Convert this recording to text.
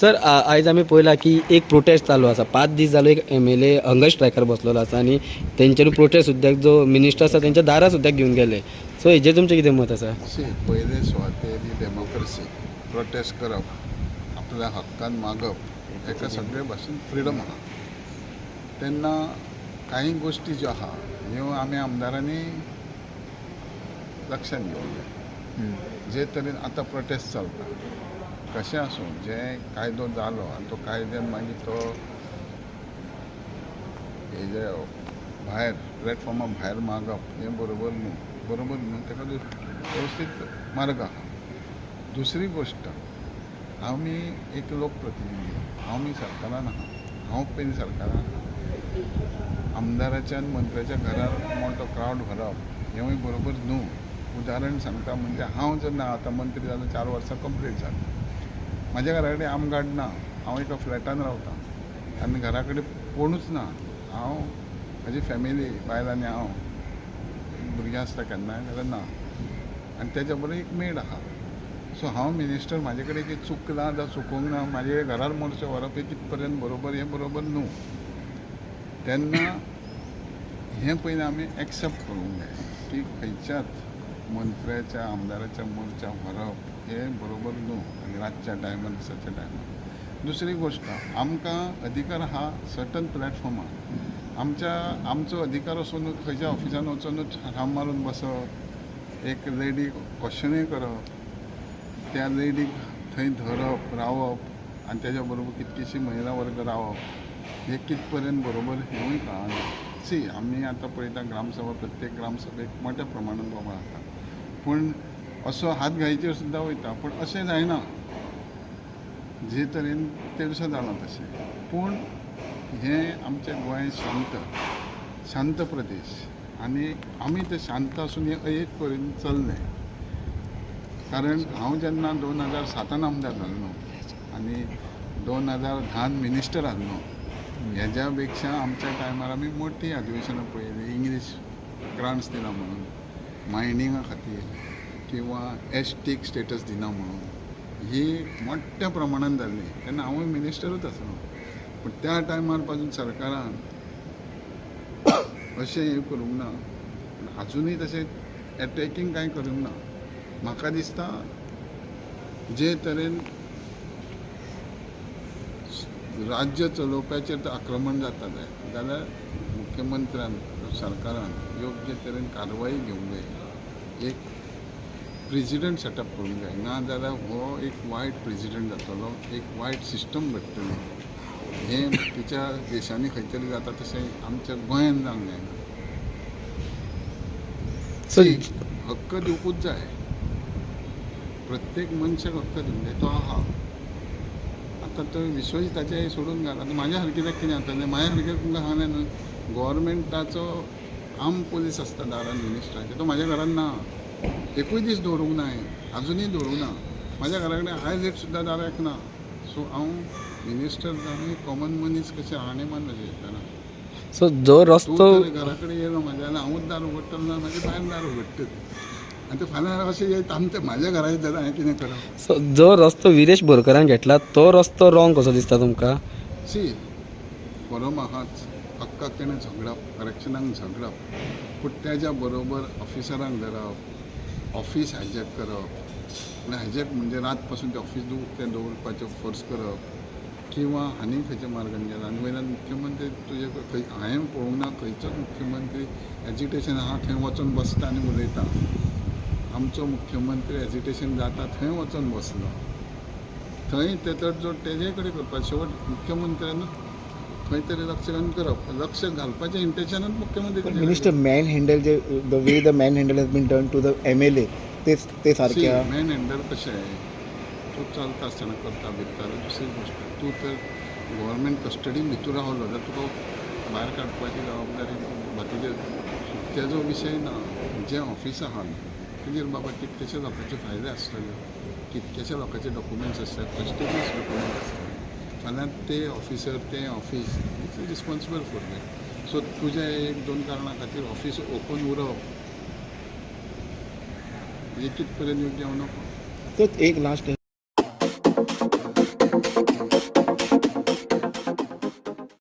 Sir आयज आमी पळयला की एक प्रोटेस्ट चालू आसा 5 दीस जालो एक MLA हंगर स्ट्रायकार बसलेलो आसा आनी तेंच्यानी प्रोटेस्ट सुद्दां जो मिनिस्टर आसा तेंच्या दारा सुद्दां घेवन गेले सो हेजेर तुमचें कितें मत आसा? पयले सुवातेर ही डेमोक्रेसी प्रोटेस्ट करप आपल्या हक्कान मागप हेका सगळे भाशेन फ्रिडम आहा. तेन्ना काही गोष्टी ज्यो आहा ह्यो आमी आमदारांनी लक्षात घेवंक जाय. जे तरेन आतां प्रोटेस्ट चलता कशें आसूं जे कायदो जालो आनी तो कायद्यान मागीर तो हेजे भायर प्लॅटफॉर्मा भायर मागप हें बरोबर न्हू ताका वेवस्थीत मार्ग आहा. दुसरी गोश्ट आमी एक लोकप्रतिनिधी हांव मी सरकारान आहा हांव पयलीं सरकारान आहा. आमदाराच्या आनी मंत्र्याच्या घरार मोठो क्रावड भरप हेंवूय बरोबर न्हू. उदाहरण सांगता म्हणजे हांव जेन्ना आतां मंत्री जालो 4 वर्सां कंप्लीट जाली म्हाज्या घरा कडेन आमगाड ना. हांव एका फ्लॅटान रावतां आनी घरा कडेन कोणूच ना. हांव म्हाजी फॅमिली बायल आनी हांव भुरगीं आसता केन्नाय जाल्यार ना आनी तेच्या बरोबर एक मेड आहा. सो हांव मिनिस्टर म्हाजे कडेन कितें चुकलां जावं चुकोवंक ना म्हाजे घरार मोर्चो व्हरप हें कित पर्यंत बरोबर हें बरोबर न्हू. तेन्ना हें पयलीं आमी एक्सेप्ट करूंक जाय की खंयच्याच मंत्र्याच्या आमदाराच्या मोर्चा व्हरप हें बरोबर न्हू आनी रातच्या टायमार दिसाच्या टायमार. दुसरी गोश्ट आमकां अधिकार आहा सर्टन प्लॅटफॉर्मार आमचो अधिकार वचून खंयच्या ऑफिसान वचूनच राम मारून बसप एक लेडी क्वेश्चनूय करप त्या लेडीक थंय धरप रावप आनी तेज्या बरोबर कितकीशी महिला वर्ग रावप हें कित पर्यंत बरोबर हेंवूय कळना. आमी आतां पळयता ग्रामसभा प्रत्येक ग्रामसभेक मोठ्या प्रमाणान बाबा जाता पूण असो हातघायचेर सुद्दां वयता पूण अशें जायना जे तरेन ते दिसा जालां तशें. पूण हें आमचें गोंय शांत प्रदेश आनी आमी ते शांत आसून हें एक करून चल्लें. कारण हांव जेन्ना 2007 आमदार जाल्लो आनी 2010 मिनिस्टर आसलो हेज्या पेक्षा आमच्या टायमार आमी मोठी अधिवेशनां पळयलीं. इंग्लीश ग्रांट्स दिना म्हणून मायनिंगा खातीर किंवा एसटीक स्टेटस दिना म्हणून ही मोठ्या प्रमाणान जाल्ली. तेन्ना हांवूय मिनिस्टरूच आसलो पूण त्या टायमार पासून सरकारान अशें हें करूंक ना. पूण आजुनूय तशें एटॅकींग कांय करूंक ना. म्हाका दिसता जे तरेन राज्य चलोवप्याचेर तर आक्रमण जाता जाल्यार मुख्यमंत्र्यान सरकारान योग्य तरेन कारवाई घेवंक जाय. एक प्रेजिडेंट सेटअप करूंक जाय ना जाल्यार हो एक वायट प्रेजिडेंट जातलो एक वायट सिस्टम घडटली. हें तिच्या देशांनी खंय तरी जाता तशें आमच्या गोंयान जावंक जायना. हक्क दिवपूच जाय प्रत्येक मनशाक हक्क दिवंक जाय तो आहा. आतां तो विश्वजिताचें सोडून घाल आतां म्हाज्या सारकें कितें जातलें म्हाज्या सारकें तुमकां सांगलें न्हू गव्हर्मेंटाचो आर्म पुलीस आसता दारान मिनिस्टराचे तो म्हाज्या घरान ना. एकूय दीस दवरूंक ना हांवें आजुनूय दवरूंक ना. म्हाज्या घरा कडेन आयज एक सुद्दां दाराक ना. सो हांव मिनिस्टर जावन कॉमन मनीस कशें राहणीमान कशें येतना सो जो रस्तो घरा कडेन येयलो म्हाज्या जाल्यार हांवूच दार उगडटलो ना म्हाजे भायर दार उगडटत आनी ते फाल्यां अशें येता आमचे म्हाज्या घरा येता हांवें कितें करप. सो जो रस्तो विरेश बोरकरान घेतला तो रस्तो रॉंग कसो दिसता तुमकां? बरो म्हाकाच हक्काक तेणें झगडप करेक्शनाक झगडप पूण तेज्या बरोबर ऑफिसरांक धरप ऑफीस हायजॅक करप हायजॅक म्हणजे रात पासून ते ऑफीस ते दवरपाचें फोर्स करप किंवा आनी खंयच्या मार्गान गेला आनी वयल्यान मुख्यमंत्री तुजे खंय हांवें पळोवंक ना खंयचोच मुख्यमंत्री एजिटेशन आहा थंय वचून बसता आनी उलयता. आमचो मुख्यमंत्री एजिटेशन जाता थंय वचून बसलो थंय ते तर जो तेजे कडेन करपाचें शेवट मुख्यमंत्र्यान खंय तरी लक्ष घालून करप लक्ष घालपाचें इंटेन्शनान मुख्यमंत्री मिनिस्टर मॅन हँडल जे the way the man handle has been done to the MLA ते सारकें मॅन हँडल कशें तूं चलता आसतना करता भितर. दुसरी गोश्ट तूं तर गव्हर्मेंट कस्टडीन भितर रावलो जाल्यार तुका भायर काडपाची जबाबदारी बाकीचे तेजो विशय ना. जे ऑफीस आहा ताजेर बाबा कितकेशे लोकांचे फायदे आसतले कितकेशे लोकांचे डॉक्युमेंट्स आसतात प्रेस्टिजियस डॉक्युमेंट आसतात फाल्यां ते ऑफिसर ते office it's responsible for that. So तुज्या 1-2 कारणां खातीर ऑफीस ओपन उरप हे कित पर्यंत योग्य नको. तो एक लास्ट